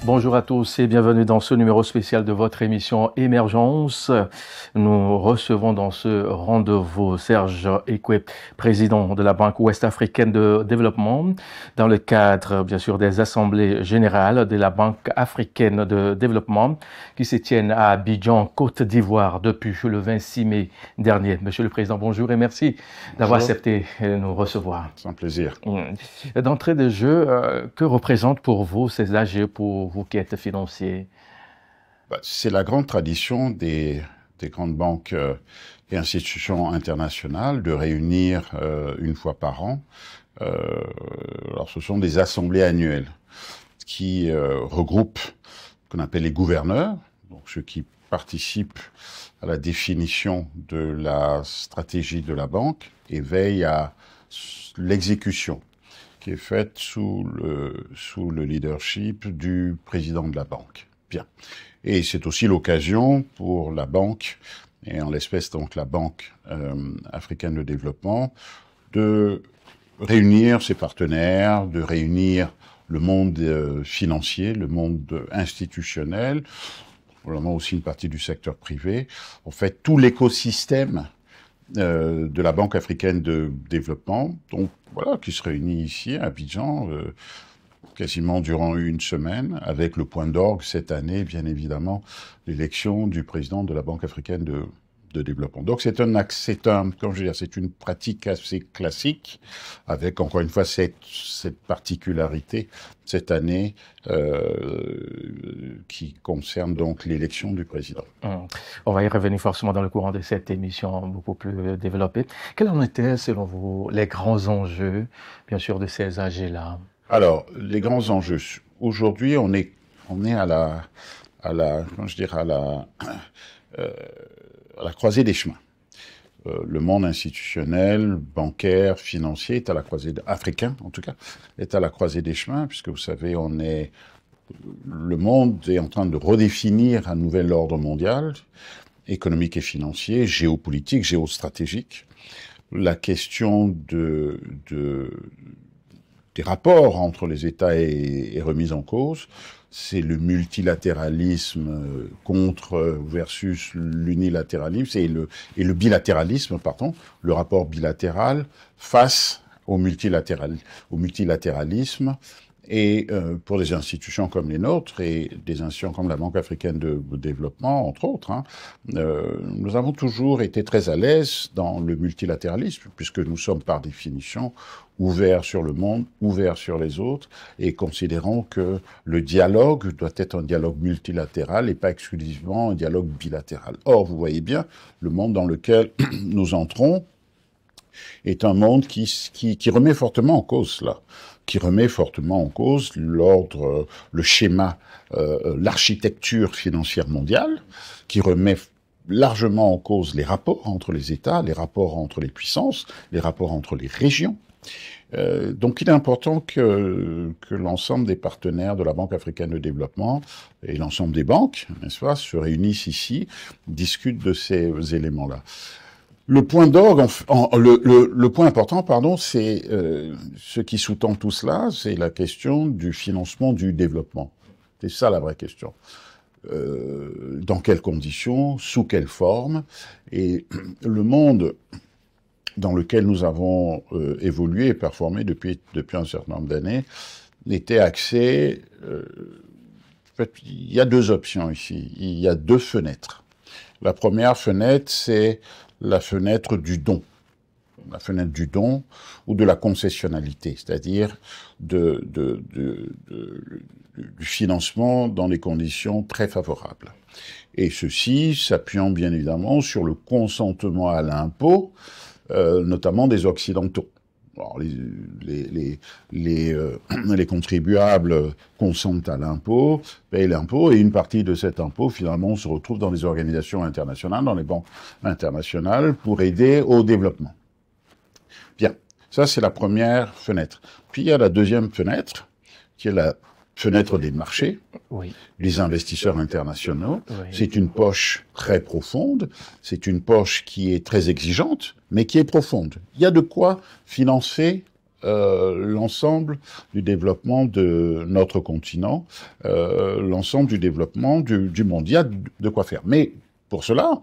Bonjour à tous et bienvenue dans ce numéro spécial de votre émission Émergence. Nous recevons dans ce rendez-vous Serge Ekwe, président de la Banque ouest-africaine de développement, dans le cadre bien sûr des assemblées générales de la Banque africaine de développement qui se tiennent à Abidjan, Côte d'Ivoire depuis le 26 mai dernier. Monsieur le Président, bonjour et merci d'avoir accepté de nous recevoir. C'est un plaisir. D'entrée de jeu, que représente pour vous ces AG pour vous qui êtes financier? C'est la grande tradition des grandes banques et institutions internationales de réunir une fois par an. Alors ce sont des assemblées annuelles qui regroupent ce qu'on appelle les gouverneurs, donc ceux qui participent à la définition de la stratégie de la banque et veillent à l'exécution qui est faite sous le leadership du président de la banque. Bien. Et c'est aussi l'occasion pour la banque, et en l'espèce donc la Banque africaine de développement, de réunir ses partenaires, de réunir le monde financier, le monde institutionnel, probablement aussi une partie du secteur privé, en fait tout l'écosystème de la Banque africaine de développement, donc voilà, qui se réunit ici à Abidjan quasiment durant une semaine, avec le point d'orgue cette année, bien évidemment, l'élection du président de la Banque africaine de développement. Donc c'est une pratique assez classique, avec encore une fois cette particularité cette année qui concerne donc l'élection du président. On va y revenir forcément dans le courant de cette émission beaucoup plus développée. Quels en étaient, selon vous, les grands enjeux, bien sûr, de ces AG-là? Alors, les grands enjeux. Aujourd'hui, on est à la croisée des chemins. Le monde institutionnel, bancaire, financier est à la croisée, africain en tout cas, est à la croisée des chemins, puisque vous savez, le monde est en train de redéfinir un nouvel ordre mondial, économique et financier, géopolitique, géostratégique. La question des rapports entre les États est remise en cause. C'est le multilatéralisme versus l'unilatéralisme et le bilatéralisme, le rapport bilatéral face au multilatéralisme. Et pour des institutions comme les nôtres et des institutions comme la Banque africaine de développement, entre autres, nous avons toujours été très à l'aise dans le multilatéralisme, puisque nous sommes par définition ouverts sur le monde, ouverts sur les autres, et considérons que le dialogue doit être un dialogue multilatéral et pas exclusivement un dialogue bilatéral. Or, vous voyez bien, le monde dans lequel nous entrons est un monde qui remet fortement en cause cela, qui remet fortement en cause l'ordre, le schéma, l'architecture financière mondiale, qui remet largement en cause les rapports entre les États, les rapports entre les puissances, les rapports entre les régions. Donc il est important que l'ensemble des partenaires de la Banque africaine de développement et l'ensemble des banques, n'est-ce pas, se réunissent ici, discutent de ces éléments-là. Le point d'orgue, le point important, c'est ce qui sous-tend tout cela, c'est la question du financement du développement. C'est ça la vraie question. Dans quelles conditions, sous quelle forme, et le monde dans lequel nous avons évolué et performé depuis un certain nombre d'années était axé. En fait, il y a deux options ici. Il y a deux fenêtres. La première fenêtre, c'est la fenêtre du don. La fenêtre du don ou de la concessionnalité, c'est-à-dire du financement dans des conditions très favorables. Et ceci s'appuyant bien évidemment sur le consentement à l'impôt, notamment des Occidentaux. Alors, les contribuables consentent à l'impôt, payent l'impôt, et une partie de cet impôt, finalement, se retrouve dans les organisations internationales, dans les banques internationales, pour aider au développement. Bien, ça c'est la première fenêtre. Puis il y a la deuxième fenêtre, qui est la fenêtre des marchés, oui. Les investisseurs internationaux. Oui. C'est une poche très profonde, c'est une poche qui est très exigeante, mais qui est profonde. Il y a de quoi financer l'ensemble du développement de notre continent, l'ensemble du développement du monde. Il y a de quoi faire. Mais pour cela,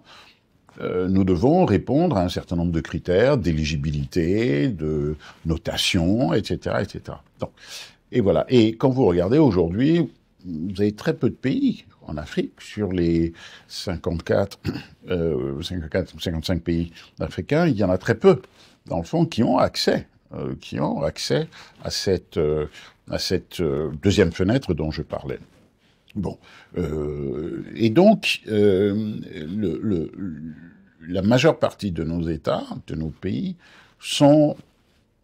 nous devons répondre à un certain nombre de critères d'éligibilité, de notation, etc., etc. Donc, et voilà. Et quand vous regardez aujourd'hui, vous avez très peu de pays en Afrique sur les 54 ou 55 pays africains. Il y en a très peu, dans le fond, qui ont accès à cette deuxième fenêtre dont je parlais. Bon, et donc la majeure partie de nos États, de nos pays, sont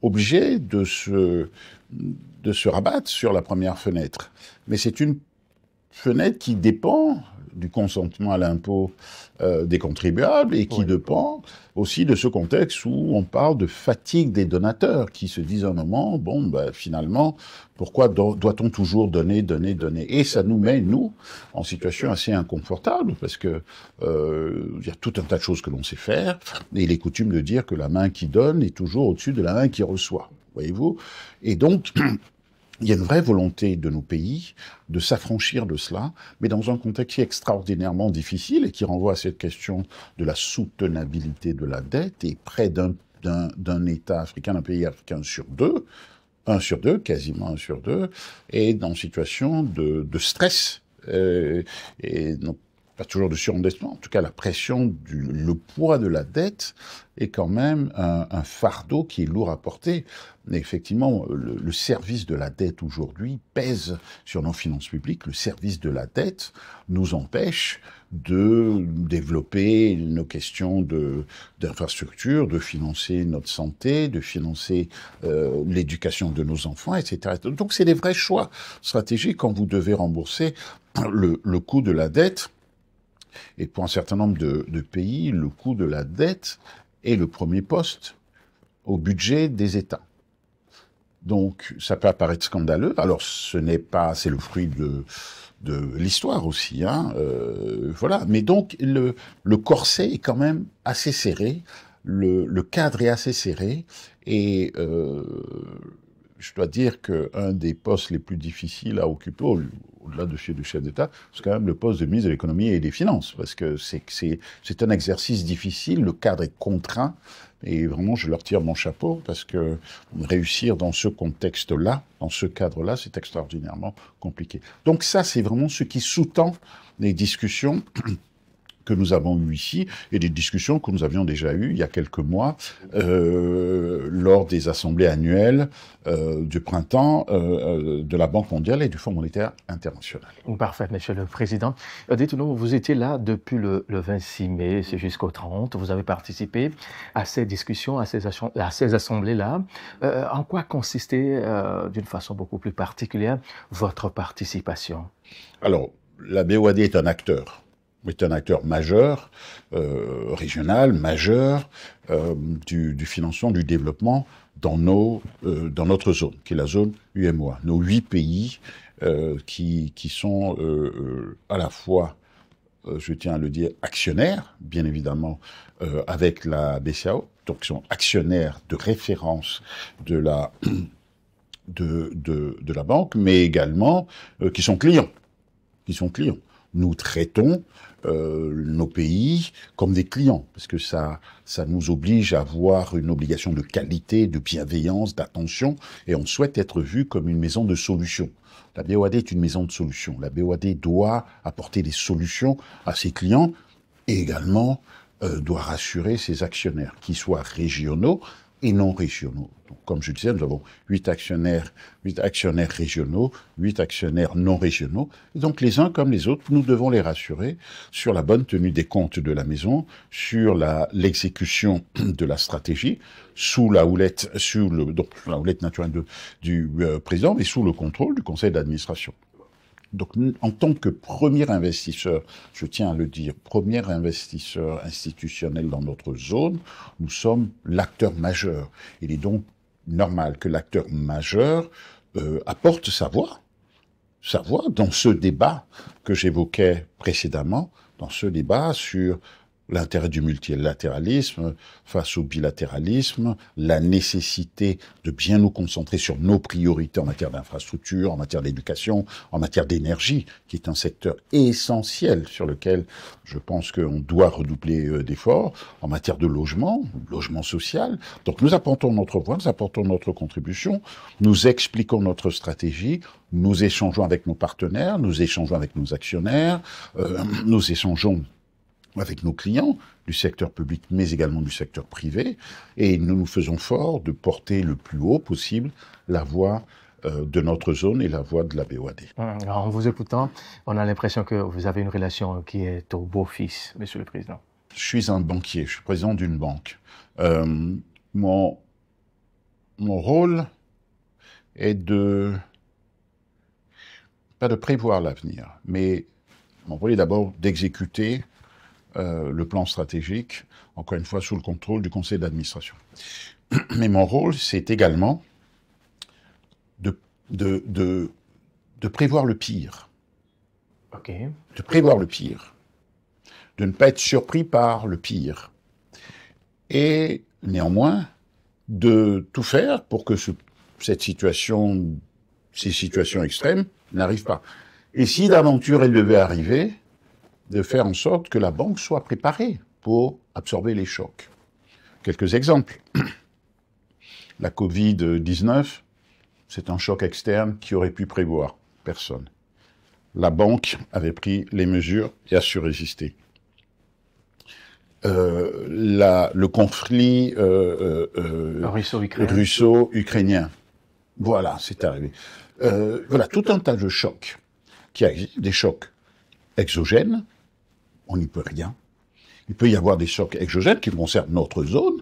obligés de se rabattre sur la première fenêtre. Mais c'est une fenêtre qui dépend du consentement à l'impôt des contribuables et qui dépend aussi de ce contexte où on parle de fatigue des donateurs qui se disent à un moment, bon, ben, finalement, pourquoi doit-on toujours donner? Et ça nous met, nous, en situation assez inconfortable parce que il y a tout un tas de choses que l'on sait faire et il est coutume de dire que la main qui donne est toujours au-dessus de la main qui reçoit, voyez-vous? Et donc, il y a une vraie volonté de nos pays de s'affranchir de cela, mais dans un contexte qui est extraordinairement difficile et qui renvoie à cette question de la soutenabilité de la dette. Et près d'un État africain, d'un pays africain sur deux, quasiment un sur deux, est dans une situation de stress et non pas toujours de surendettement. En tout cas, la pression, le poids de la dette est quand même un fardeau qui est lourd à porter. Mais effectivement, le service de la dette aujourd'hui pèse sur nos finances publiques. Le service de la dette nous empêche de développer nos questions d'infrastructure, de financer notre santé, de financer l'éducation de nos enfants, etc. Donc c'est des vrais choix stratégiques quand vous devez rembourser le coût de la dette. Et pour un certain nombre de pays, le coût de la dette est le premier poste au budget des États. Donc, ça peut apparaître scandaleux. Alors, c'est le fruit de l'histoire aussi, hein. Voilà. Mais donc, le corset est quand même assez serré. Le cadre est assez serré. Et je dois dire qu'un des postes les plus difficiles à occuper, au-delà de chez le chef d'État, c'est quand même le poste de ministre de l'économie et des finances, parce que c'est un exercice difficile, le cadre est contraint, et vraiment je leur tire mon chapeau, parce que réussir dans ce contexte-là, dans ce cadre-là, c'est extraordinairement compliqué. Donc ça, c'est vraiment ce qui sous-tend les discussions que nous avons eues ici, et des discussions que nous avions déjà eues il y a quelques mois, lors des assemblées annuelles du printemps de la Banque mondiale et du Fonds monétaire international. Parfait, Monsieur le Président. Dites-nous, vous étiez là depuis le 26 mai, c'est jusqu'au 30. Vous avez participé à ces discussions, à ces assemblées-là. En quoi consistait, d'une façon beaucoup plus particulière, votre participation? Alors, la BOAD est un acteur majeur, régional, majeur, du financement, du développement dans notre zone, qui est la zone UEMOA. Nos 8 pays qui sont à la fois, je tiens à le dire, actionnaires, bien évidemment, avec la BCAO, donc qui sont actionnaires de référence de la banque, mais également qui sont clients. Nous traitons nos pays comme des clients, parce que ça nous oblige à avoir une obligation de qualité, de bienveillance, d'attention, et on souhaite être vu comme une maison de solutions. La BOAD est une maison de solutions. La BOAD doit apporter des solutions à ses clients et également doit rassurer ses actionnaires, qu'ils soient régionaux et non régionaux. Donc, comme je disais, nous avons 8 actionnaires régionaux, 8 actionnaires non régionaux. Et donc, les uns comme les autres, nous devons les rassurer sur la bonne tenue des comptes de la maison, sur l'exécution de la stratégie, sous la houlette naturelle du président, mais sous le contrôle du conseil d'administration. Donc, en tant que premier investisseur, je tiens à le dire, premier investisseur institutionnel dans notre zone, nous sommes l'acteur majeur. Il est donc normal que l'acteur majeur apporte sa voix dans ce débat que j'évoquais précédemment, dans ce débat sur l'intérêt du multilatéralisme face au bilatéralisme, la nécessité de bien nous concentrer sur nos priorités en matière d'infrastructure, en matière d'éducation, en matière d'énergie, qui est un secteur essentiel sur lequel je pense qu'on doit redoubler d'efforts, en matière de logement social. Donc nous apportons notre voix, nous apportons notre contribution, nous expliquons notre stratégie, nous échangeons avec nos partenaires, nous échangeons avec nos actionnaires, nous échangeons avec nos clients du secteur public, mais également du secteur privé, et nous nous faisons fort de porter le plus haut possible la voix de notre zone et la voix de la BOAD. Alors, en vous écoutant, on a l'impression que vous avez une relation qui est au beau-fils, Monsieur le Président. Je suis un banquier, je suis président d'une banque. Mon rôle est pas de prévoir l'avenir, mais mon rôle est d'abord d'exécuter le plan stratégique, encore une fois sous le contrôle du conseil d'administration. Mais mon rôle, c'est également de prévoir le pire. OK. De prévoir le pire. De ne pas être surpris par le pire. Et néanmoins, de tout faire pour que ces situations extrêmes n'arrivent pas. Et si d'aventure elles devaient arriver, de faire en sorte que la banque soit préparée pour absorber les chocs. Quelques exemples. La Covid-19, c'est un choc externe qui aurait pu prévoir. Personne. La banque avait pris les mesures et a su résister. Le conflit russo-ukrainien. Voilà, c'est arrivé. Voilà, tout un tas de chocs qui existent, des chocs exogènes, on n'y peut rien. Il peut y avoir des chocs exogènes qui concernent notre zone,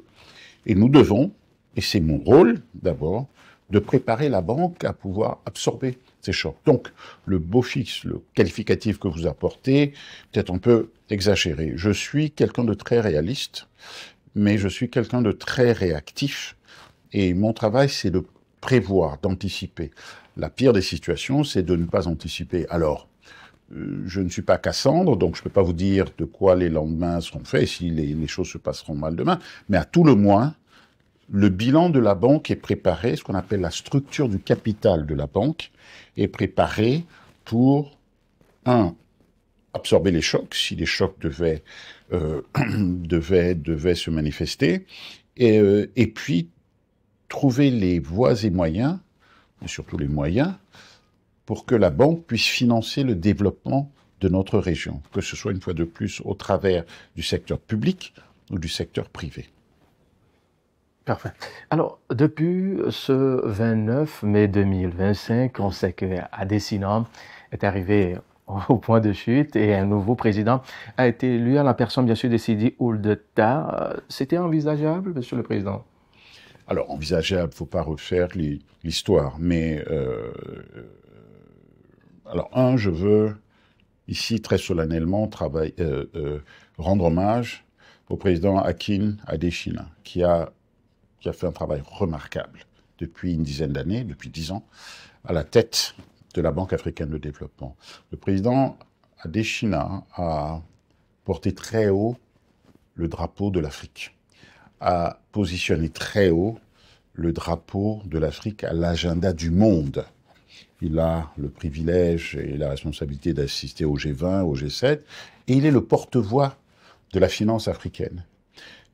et nous devons, et c'est mon rôle d'abord, de préparer la banque à pouvoir absorber ces chocs. Donc, le beau fixe, le qualificatif que vous apportez, peut-être un peu exagéré. Je suis quelqu'un de très réaliste, mais je suis quelqu'un de très réactif, et mon travail, c'est de prévoir, d'anticiper. La pire des situations, c'est de ne pas anticiper. Alors, je ne suis pas Cassandre, donc je ne peux pas vous dire de quoi les lendemains seront faits, si les choses se passeront mal demain, mais à tout le moins, le bilan de la banque est préparé, ce qu'on appelle la structure du capital de la banque, est préparée pour, absorber les chocs, si les chocs devaient se manifester, et puis trouver les voies et moyens, et surtout les moyens, pour que la banque puisse financer le développement de notre région, que ce soit une fois de plus au travers du secteur public ou du secteur privé. Parfait. Alors, depuis ce 29 mai 2025, on sait qu'Adesina est arrivé au point de chute et un nouveau président a été élu à la personne, bien sûr, de Sidi Ould Tah. C'était envisageable, Monsieur le Président? Alors, envisageable, il ne faut pas refaire l'histoire, mais... Alors, je veux ici très solennellement rendre hommage au président Hakim Adesina, qui a fait un travail remarquable depuis une dizaine d'années, depuis 10 ans, à la tête de la Banque africaine de développement. Le président Adesina a porté très haut le drapeau de l'Afrique, a positionné très haut le drapeau de l'Afrique à l'agenda du monde. Il a le privilège et la responsabilité d'assister au G20, au G7, et il est le porte-voix de la finance africaine,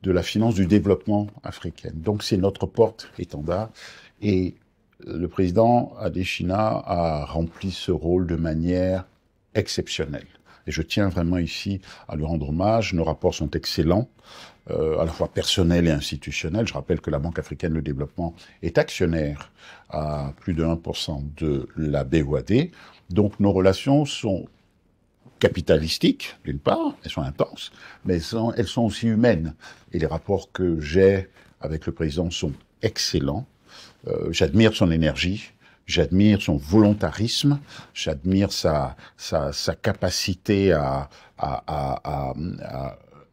de la finance du développement africaine. Donc c'est notre porte-étendard, et le président Adesina a rempli ce rôle de manière exceptionnelle. Et je tiens vraiment ici à lui rendre hommage. Nos rapports sont excellents, à la fois personnels et institutionnels. Je rappelle que la Banque africaine de développement est actionnaire à plus de 1% de la BOAD. Donc nos relations sont capitalistiques, d'une part, elles sont intenses, mais elles sont aussi humaines. Et les rapports que j'ai avec le président sont excellents. J'admire son énergie, j'admire son volontarisme, j'admire sa capacité à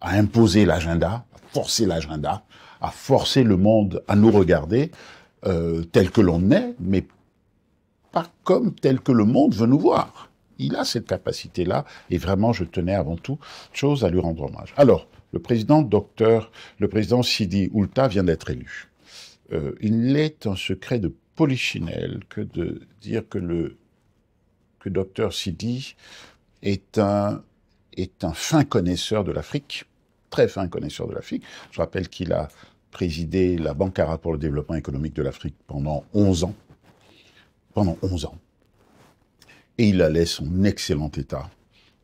imposer l'agenda, à forcer l'agenda, à forcer le monde à nous regarder tel que l'on est, mais pas comme tel que le monde veut nous voir. Il a cette capacité-là, et vraiment, je tenais avant tout chose à lui rendre hommage. Alors, le président Sidi Oulta vient d'être élu. Il est un secret de polichinelle que de dire que Dr Sidi est un fin connaisseur de l'Afrique, très fin connaisseur de l'Afrique. Je rappelle qu'il a présidé la Banque arabe pour le développement économique de l'Afrique pendant 11 ans. Pendant 11 ans. Et il la laisse en excellent état,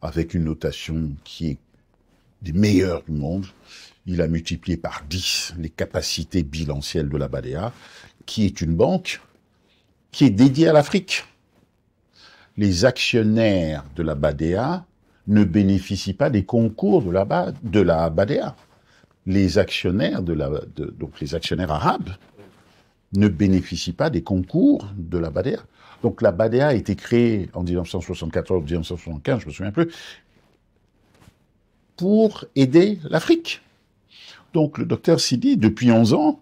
avec une notation qui est des meilleures du monde. Il a multiplié par 10 les capacités bilancielles de la BADEA, qui est une banque qui est dédiée à l'Afrique. Les actionnaires de la BADEA ne bénéficient pas des concours de la BADEA. Les actionnaires donc les actionnaires arabes ne bénéficient pas des concours de la BADEA. Donc la BADEA a été créée en 1974 ou 1975, je me souviens plus, pour aider l'Afrique. Donc le docteur Sidi, depuis 11 ans,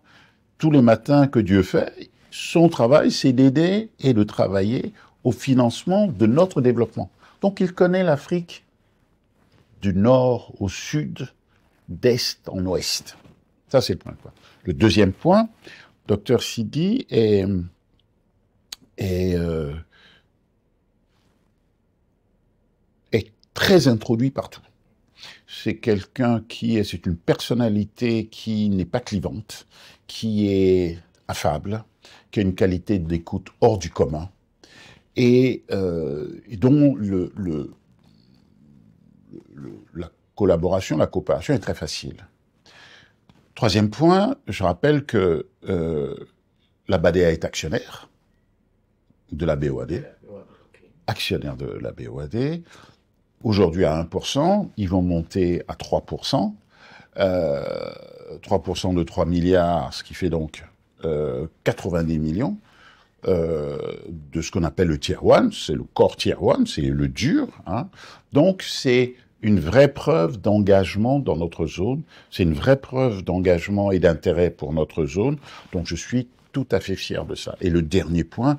tous les matins que Dieu fait, son travail, c'est d'aider et de travailler au financement de notre développement. Donc il connaît l'Afrique du nord au sud, d'est en ouest. Ça, c'est le point. Le deuxième point, docteur Sidi est très introduit partout. C'est quelqu'un c'est une personnalité qui n'est pas clivante, qui est affable, qui a une qualité d'écoute hors du commun, et dont la collaboration, la coopération est très facile. Troisième point, je rappelle que la BADEA est actionnaire de la BOAD, actionnaire de la BOAD. Aujourd'hui à 1%, ils vont monter à 3%. 3% de 3 milliards, ce qui fait donc 90 millions de ce qu'on appelle le Tier 1, c'est le core Tier 1, c'est le dur. Hein. Donc c'est une vraie preuve d'engagement dans notre zone, c'est une vraie preuve d'engagement et d'intérêt pour notre zone, donc je suis tout à fait fier de ça. Et le dernier point,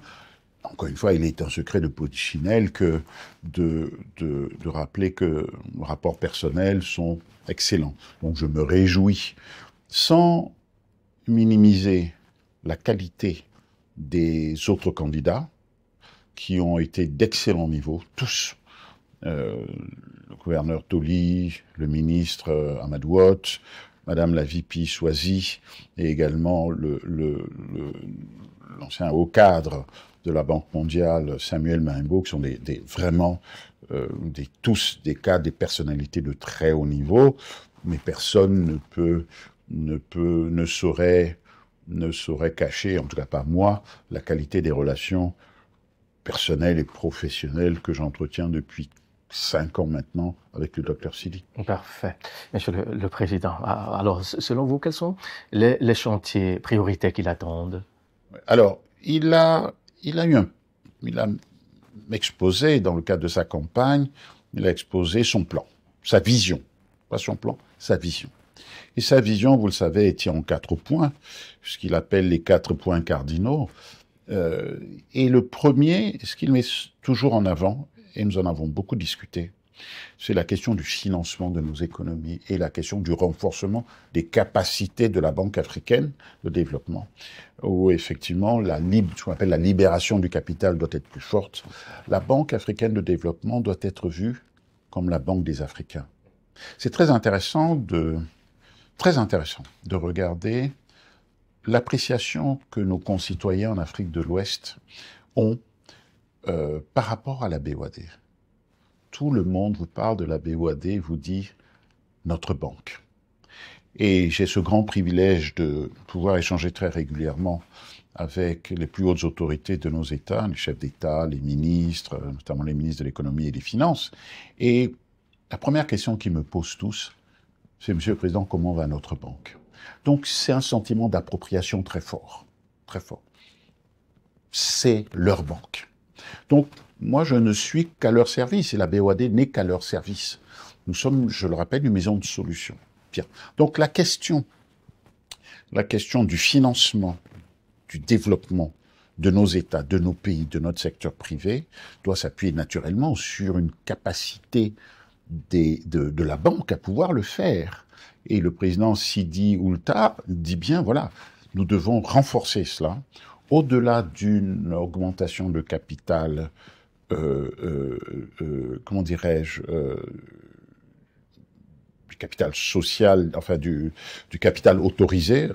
encore une fois, il est un secret de polichinelle que de rappeler que nos rapports personnels sont excellents. Donc je me réjouis, sans minimiser la qualité des autres candidats, qui ont été d'excellent niveau, tous. Le gouverneur Toli, le ministre Amadou Hott, Madame la VP Swazi, et également l'ancien haut cadre de la Banque mondiale, Samuel Mahembo, qui sont vraiment tous des cas, des personnalités de très haut niveau, mais personne ne saurait cacher, en tout cas pas moi, la qualité des relations personnelles et professionnelles que j'entretiens depuis 5 ans maintenant avec le docteur Sidi. Parfait. Monsieur le Président, alors selon vous, quels sont les chantiers prioritaires qui l'attendent? Alors, il a exposé, dans le cadre de sa campagne, il a exposé son plan, sa vision. Pas son plan, sa vision. Et sa vision, vous le savez, tient en 4 points, ce qu'il appelle les 4 points cardinaux. Et le premier, ce qu'il met toujours en avant, et nous en avons beaucoup discuté, c'est la question du financement de nos économies et la question du renforcement des capacités de la Banque africaine de développement, où effectivement ce qu'on appelle la libération du capital doit être plus forte. La Banque africaine de développement doit être vue comme la Banque des Africains. C'est très intéressant de regarder l'appréciation que nos concitoyens en Afrique de l'Ouest ont par rapport à la BOAD. Tout le monde vous parle de la BOAD, vous dit notre banque. Et j'ai ce grand privilège de pouvoir échanger très régulièrement avec les plus hautes autorités de nos États, les chefs d'État, les ministres, notamment les ministres de l'économie et des finances. Et la première question qu'ils me posent tous, c'est « Monsieur le Président, comment va notre banque ?» Donc c'est un sentiment d'appropriation très fort, très fort. C'est leur banque. Donc moi je ne suis qu'à leur service et la BOAD n'est qu'à leur service. Nous sommes, je le rappelle, une maison de solutions. Bien. Donc la question du financement, du développement de nos États, de nos pays, de notre secteur privé, doit s'appuyer naturellement sur une capacité de la banque à pouvoir le faire. Et le président Sidi Oulta dit bien, voilà, nous devons renforcer cela. Au-delà d'une augmentation de capital, comment dirais-je, du capital social, enfin du capital autorisé,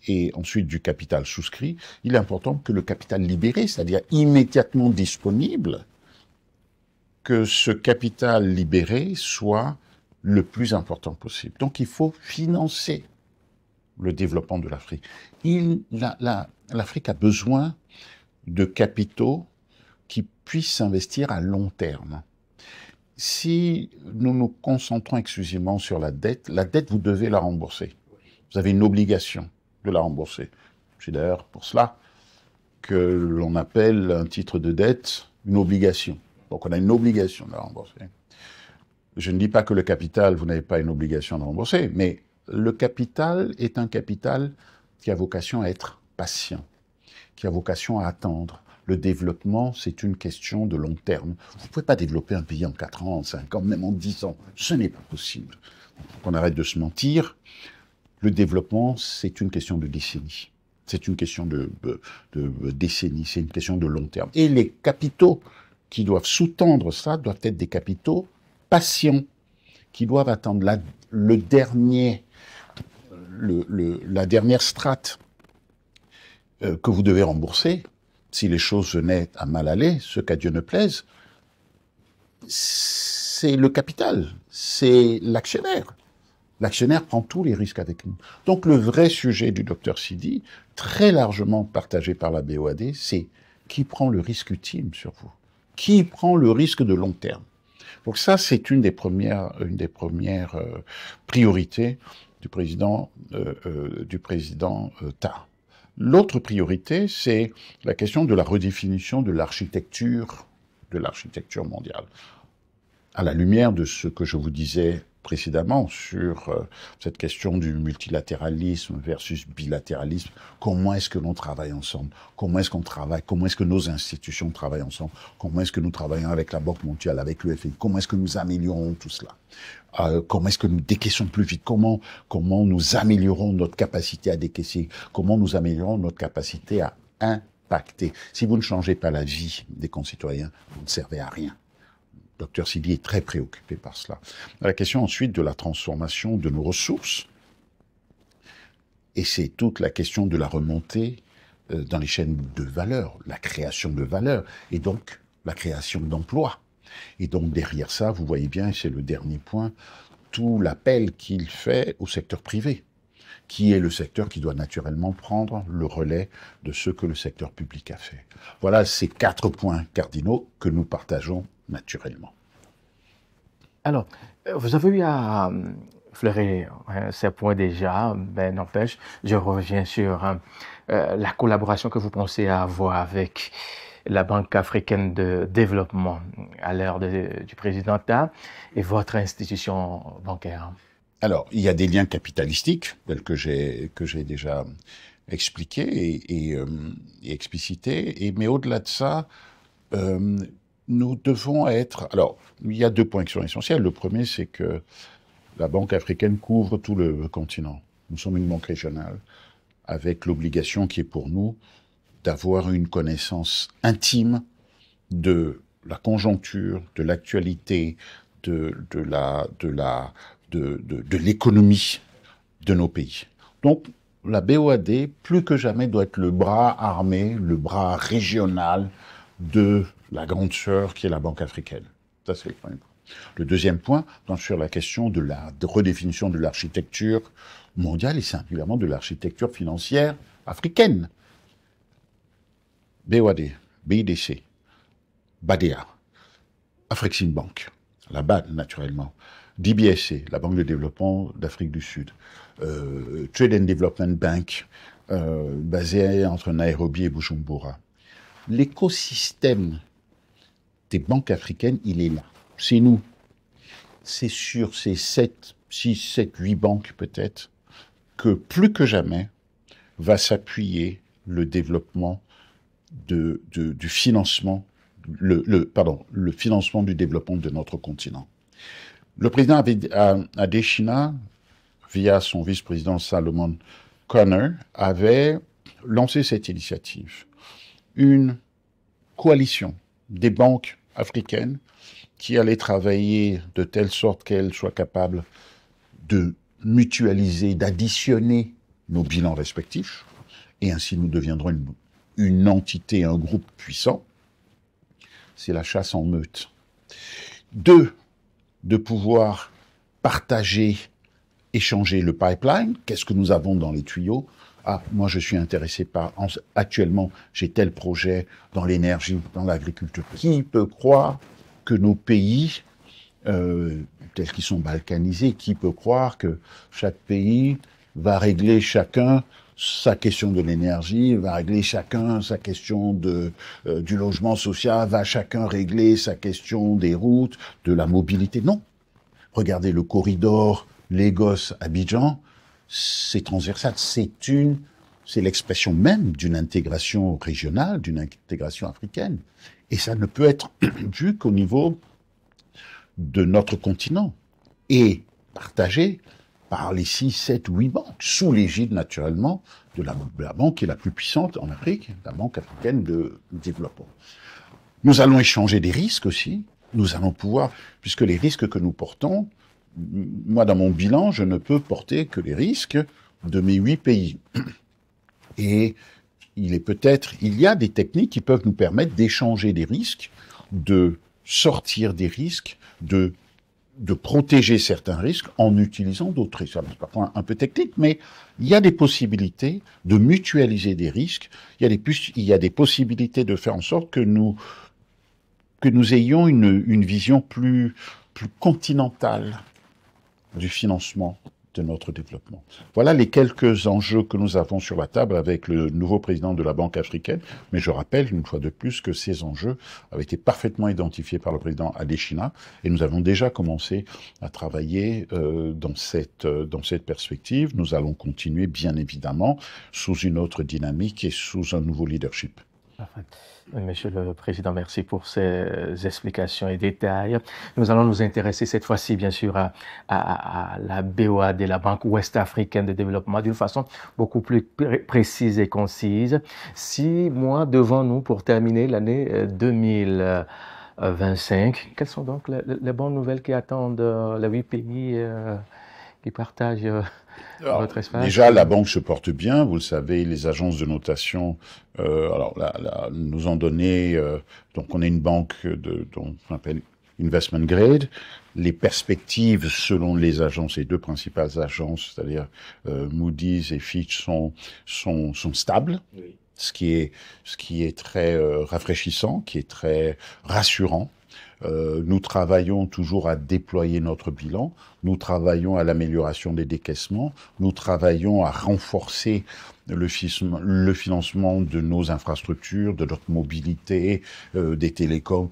et ensuite du capital souscrit, il est important que le capital libéré, c'est-à-dire immédiatement disponible, que ce capital libéré soit le plus important possible. Donc il faut financer le développement de l'Afrique. L'Afrique a besoin de capitaux qui puissent s'investir à long terme. Si nous nous concentrons exclusivement sur la dette, vous devez la rembourser. Vous avez une obligation de la rembourser. C'est d'ailleurs pour cela que l'on appelle un titre de dette une obligation. Donc on a une obligation de la rembourser. Je ne dis pas que le capital, vous n'avez pas une obligation de rembourser, mais le capital est un capital qui a vocation à être patient, qui a vocation à attendre. Le développement, c'est une question de long terme. Vous ne pouvez pas développer un pays en 4 ans, en 5 ans, même en 10 ans. Ce n'est pas possible. Donc on arrête de se mentir. Le développement, c'est une question de décennie. C'est une question de décennie, c'est une question de long terme. Et les capitaux qui doivent sous-tendre ça doivent être des capitaux patients, qui doivent attendre la dernière strate que vous devez rembourser. Si les choses venaient à mal aller, ce qu'à Dieu ne plaise, c'est le capital, c'est l'actionnaire. L'actionnaire prend tous les risques avec nous. Donc le vrai sujet du docteur Sidi, très largement partagé par la BOAD, c'est qui prend le risque ultime sur vous? Qui prend le risque de long terme? Donc ça, c'est une des premières priorités du président Ta. L'autre priorité, c'est la question de la redéfinition de l'architecture mondiale. À la lumière de ce que je vous disais précédemment sur cette question du multilatéralisme versus bilatéralisme, comment est-ce que l'on travaille ensemble? Comment est-ce qu'on travaille? Comment est-ce que nos institutions travaillent ensemble? Comment est-ce que nous travaillons avec la Banque mondiale, avec le FMI? Comment est-ce que nous améliorons tout cela? Comment est-ce que nous décaissons plus vite? Comment nous améliorons notre capacité à décaisser? Comment nous améliorons notre capacité à impacter? Si vous ne changez pas la vie des concitoyens, vous ne servez à rien. Dr Sidi est très préoccupé par cela. La question ensuite de la transformation de nos ressources, et c'est toute la question de la remontée dans les chaînes de valeur, la création de valeur, et donc la création d'emplois. Et donc derrière ça, vous voyez bien, et c'est le dernier point, tout l'appel qu'il fait au secteur privé, qui est le secteur qui doit naturellement prendre le relais de ce que le secteur public a fait. Voilà ces 4 points cardinaux que nous partageons naturellement. Alors, vous avez eu à fleurer ces points déjà, ben n'empêche, je reviens sur la collaboration que vous pensez avoir avec la Banque africaine de développement à l'ère du président Ta et votre institution bancaire. Alors, il y a des liens capitalistiques, tels que j'ai déjà expliqués et explicités, mais au-delà de ça, nous devons être... Alors, il y a 2 points qui sont essentiels. Le premier, c'est que la Banque africaine couvre tout le continent. Nous sommes une banque régionale, avec l'obligation qui est pour nous d'avoir une connaissance intime de la conjoncture, de l'actualité, de l'économie de nos pays. Donc, la BOAD, plus que jamais, doit être le bras armé, le bras régional de la grande sœur qui est la Banque africaine. Ça, c'est le premier point. Le deuxième point, sur la question de la redéfinition de l'architecture mondiale et singulièrement de l'architecture financière africaine. BOAD, BIDC, BADEA, Afreximbank, la BAD naturellement, DBSC, la Banque de développement d'Afrique du Sud, Trade and Development Bank, basée entre Nairobi et Bujumbura. L'écosystème des banques africaines, il est là. C'est nous. C'est sur ces 6, 7, 8 banques peut-être que plus que jamais va s'appuyer le développement du financement, le financement du développement de notre continent. Le président Adesina via son vice-président Salomon Connor, avait lancé cette initiative. Une coalition des banques africaines qui allait travailler de telle sorte qu'elles soient capables de mutualiser, d'additionner nos bilans respectifs, et ainsi nous deviendrons une entité, un groupe puissant. C'est la chasse en meute. 2, de pouvoir partager, échanger le pipeline. Qu'est-ce que nous avons dans les tuyaux? Ah, moi je suis intéressé actuellement, j'ai tel projet dans l'énergie, dans l'agriculture. Qui peut croire que nos pays, tels qu'ils sont balkanisés, qui peut croire que chaque pays va régler chacun sa question de l'énergie, va régler chacun sa question du logement social, va chacun régler sa question des routes, de la mobilité? Non. Regardez le corridor Lagos-Abidjan, c'est transversal, c'est l'expression même d'une intégration régionale, d'une intégration africaine. Et ça ne peut être vu qu'au niveau de notre continent et partagé par les 6, 7, 8 banques, sous l'égide naturellement de la banque qui est la plus puissante en Afrique, la Banque africaine de développement. Nous allons échanger des risques aussi, nous allons pouvoir, puisque les risques que nous portons, moi dans mon bilan, je ne peux porter que les risques de mes 8 pays. Et il y a des techniques qui peuvent nous permettre d'échanger des risques, de sortir des risques, de protéger certains risques en utilisant d'autres risques. C'est parfois un peu technique, mais il y a des possibilités de mutualiser des risques. Il y a des possibilités de faire en sorte que nous ayons une vision plus continentale du financement de notre développement. Voilà les quelques enjeux que nous avons sur la table avec le nouveau président de la Banque africaine. Mais je rappelle une fois de plus que ces enjeux avaient été parfaitement identifiés par le président Adesina et nous avons déjà commencé à travailler dans cette perspective. Nous allons continuer bien évidemment sous une autre dynamique et sous un nouveau leadership. Parfait. Monsieur le Président, merci pour ces explications et détails. Nous allons nous intéresser cette fois-ci, bien sûr, à la BOAD, la Banque Ouest-Africaine de Développement, d'une façon beaucoup plus précise et concise. 6 mois devant nous pour terminer l'année 2025. Quelles sont donc les bonnes nouvelles qui attendent les 8 pays qui partagent votre espace? Déjà, la banque se porte bien. Vous le savez, les agences de notation, nous ont donné. Donc, on est une banque dont on appelle investment grade. Les perspectives, selon les agences, les 2 principales agences, c'est-à-dire Moody's et Fitch, sont stables. Oui. Ce qui est très rafraîchissant, qui est très rassurant. Nous travaillons toujours à déployer notre bilan, nous travaillons à l'amélioration des décaissements, nous travaillons à renforcer le financement de nos infrastructures, de notre mobilité, des télécoms,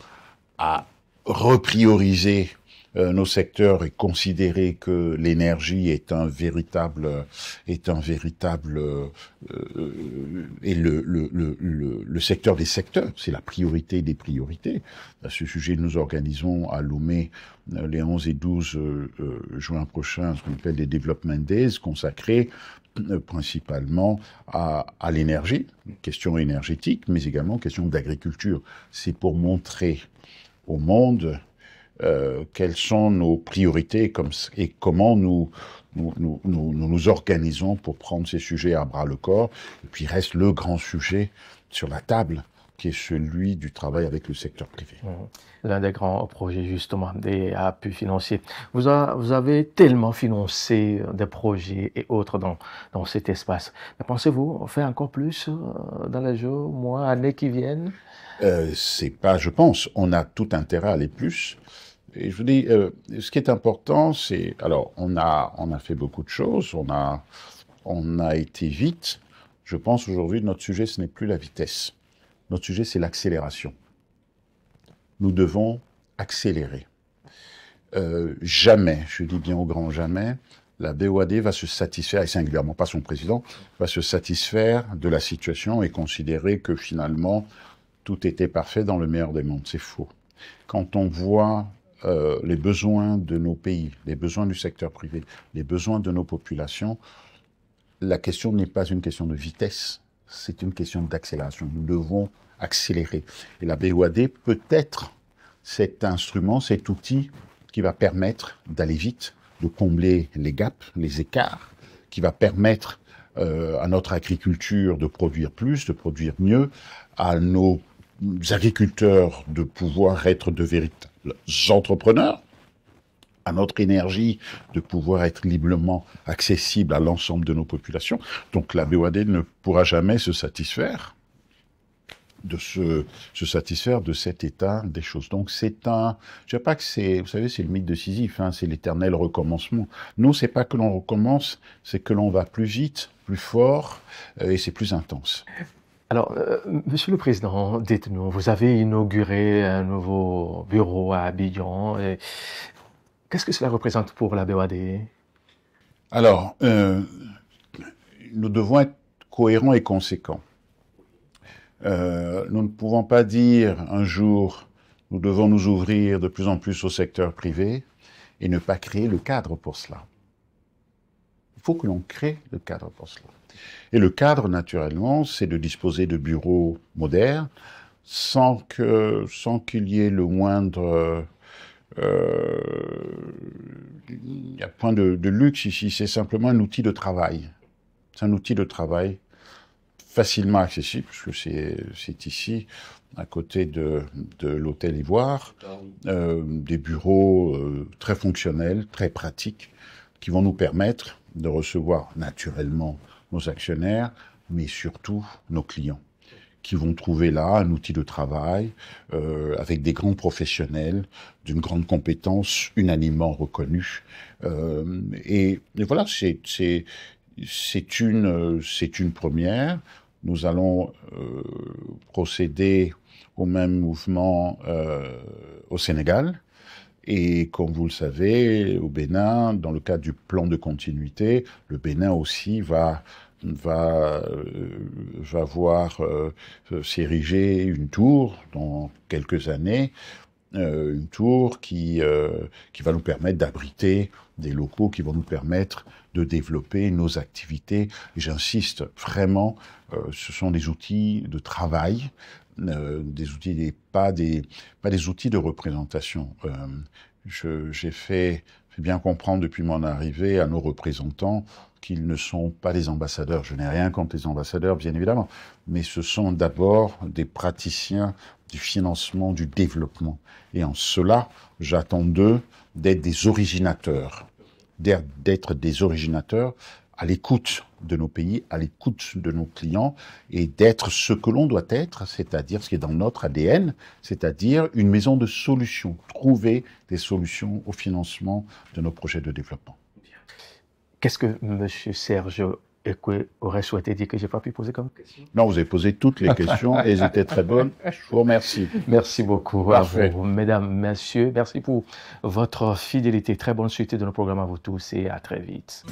à reprioriser nos secteurs et considérer que l'énergie est un véritable et le secteur des secteurs, c'est la priorité des priorités. À ce sujet, nous organisons à Lomé les 11 et 12 juin prochains ce qu'on appelle des Development Days consacrés principalement à l'énergie, question énergétique, mais également question d'agriculture. C'est pour montrer au monde quelles sont nos priorités et comment nous organisons pour prendre ces sujets à bras le corps. Et puis reste le grand sujet sur la table, qui est celui du travail avec le secteur privé. L'un des grands projets, justement, des appuis financiers. Vous avez tellement financé des projets et autres dans cet espace. Mais pensez-vous faire encore plus dans les jours, mois, années qui viennent? Je pense, on a tout intérêt à aller plus. Et je vous dis, ce qui est important, c'est, alors, on a fait beaucoup de choses, on a été vite. Je pense aujourd'hui, notre sujet, ce n'est plus la vitesse. Notre sujet, c'est l'accélération. Nous devons accélérer. Jamais, je dis bien au grand jamais, la BOAD va se satisfaire, et singulièrement pas son président, va se satisfaire de la situation et considérer que finalement, tout était parfait dans le meilleur des mondes. C'est faux. Quand on voit les besoins de nos pays, les besoins du secteur privé, les besoins de nos populations, la question n'est pas une question de vitesse, c'est une question d'accélération. Nous devons accélérer. Et la BOAD peut être cet instrument, cet outil qui va permettre d'aller vite, de combler les gaps, les écarts, qui va permettre à notre agriculture de produire plus, de produire mieux, à nos agriculteurs de pouvoir être de véritables entrepreneurs, à notre énergie de pouvoir être librement accessible à l'ensemble de nos populations. Donc la BOAD ne pourra jamais se satisfaire de cet état des choses. Donc c'est un, je sais pas que c'est, vous savez, c'est le mythe de Sisyphe, hein, c'est l'éternel recommencement. Nous, c'est pas que l'on recommence, c'est que l'on va plus vite, plus fort, et c'est plus intense. Alors, Monsieur le Président, dites-nous, vous avez inauguré un nouveau bureau à Abidjan. Qu'est-ce que cela représente pour la BOAD? Alors, nous devons être cohérents et conséquents. Nous ne pouvons pas dire un jour, nous devons nous ouvrir de plus en plus au secteur privé et ne pas créer le cadre pour cela. Il faut que l'on crée le cadre pour cela. Et le cadre, naturellement, c'est de disposer de bureaux modernes sans qu'il y ait le moindre il y a point de luxe ici, c'est simplement un outil de travail. C'est un outil de travail facilement accessible, puisque c'est ici, à côté de l'hôtel Ivoire, des bureaux très fonctionnels, très pratiques, qui vont nous permettre de recevoir naturellement nos actionnaires, mais surtout nos clients, qui vont trouver là un outil de travail avec des grands professionnels d'une grande compétence unanimement reconnue. Et voilà, c'est une première. Nous allons procéder au même mouvement au Sénégal. Et comme vous le savez, au Bénin, dans le cadre du plan de continuité, le Bénin aussi va voir s'ériger une tour dans quelques années, une tour qui va nous permettre d'abriter des locaux qui vont nous permettre de développer nos activités. Et j'insiste vraiment, ce sont des outils de travail, des outils, pas des outils de représentation. J'ai fait bien comprendre depuis mon arrivée à nos représentants qu'ils ne sont pas des ambassadeurs. Je n'ai rien contre les ambassadeurs, bien évidemment, mais ce sont d'abord des praticiens du financement, du développement. Et en cela, j'attends d'eux d'être des originateurs, à l'écoute de nos pays, à l'écoute de nos clients, et d'être ce que l'on doit être, c'est-à-dire ce qui est dans notre ADN, c'est-à-dire une maison de solutions, trouver des solutions au financement de nos projets de développement. Qu'est-ce que M. Serge Ekwe aurait souhaité dire que je n'ai pas pu poser comme question? Non, vous avez posé toutes les questions et elles étaient très bonnes. Je vous remercie. Merci beaucoup Parfait. à vous, mesdames, messieurs. Merci pour votre fidélité. Très bonne suite de nos programmes à vous tous et à très vite.